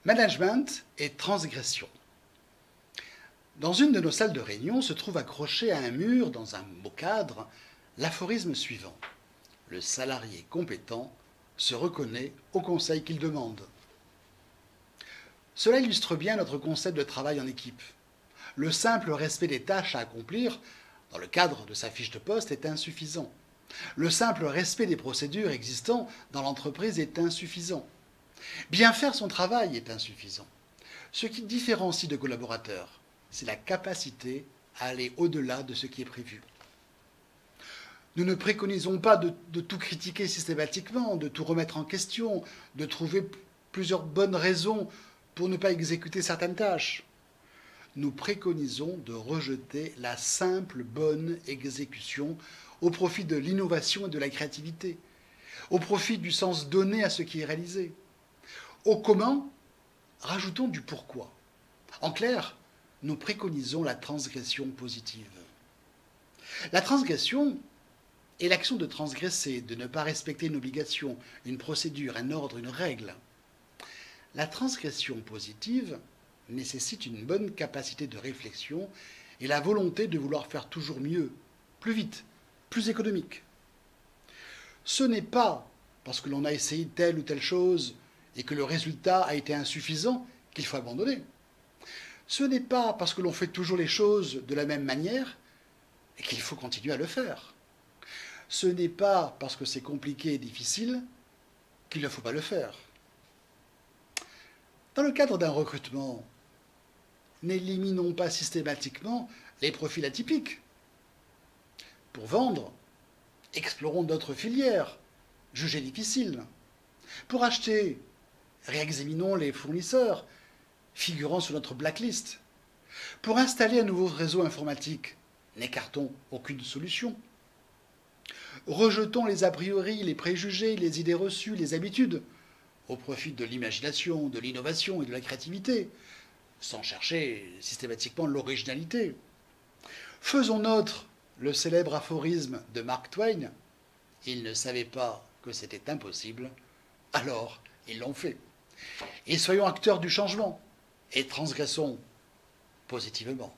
Management et transgression. Dans une de nos salles de réunion se trouve accroché à un mur, dans un beau cadre, l'aphorisme suivant. Le salarié compétent se reconnaît au conseil qu'il demande. Cela illustre bien notre concept de travail en équipe. Le simple respect des tâches à accomplir, dans le cadre de sa fiche de poste, est insuffisant. Le simple respect des procédures existant dans l'entreprise est insuffisant. Bien faire son travail est insuffisant. Ce qui différencie de collaborateurs, c'est la capacité à aller au-delà de ce qui est prévu. Nous ne préconisons pas de tout critiquer systématiquement, de tout remettre en question, de trouver plusieurs bonnes raisons pour ne pas exécuter certaines tâches. Nous préconisons de rejeter la simple bonne exécution au profit de l'innovation et de la créativité, au profit du sens donné à ce qui est réalisé. Au comment, rajoutons du pourquoi. En clair, nous préconisons la transgression positive. La transgression est l'action de transgresser, de ne pas respecter une obligation, une procédure, un ordre, une règle. La transgression positive nécessite une bonne capacité de réflexion et la volonté de vouloir faire toujours mieux, plus vite, plus économique. Ce n'est pas parce que l'on a essayé telle ou telle chose et que le résultat a été insuffisant qu'il faut abandonner. Ce n'est pas parce que l'on fait toujours les choses de la même manière et qu'il faut continuer à le faire. Ce n'est pas parce que c'est compliqué et difficile qu'il ne faut pas le faire. Dans le cadre d'un recrutement, n'éliminons pas systématiquement les profils atypiques. Pour vendre, explorons d'autres filières, jugées difficiles. Pour acheter, réexaminons les fournisseurs, figurant sur notre blacklist. Pour installer un nouveau réseau informatique, n'écartons aucune solution. Rejetons les a priori, les préjugés, les idées reçues, les habitudes, au profit de l'imagination, de l'innovation et de la créativité, sans chercher systématiquement l'originalité. Faisons nôtre le célèbre aphorisme de Mark Twain. Ils ne savaient pas que c'était impossible, alors ils l'ont fait. Et soyons acteurs du changement et transgressons positivement.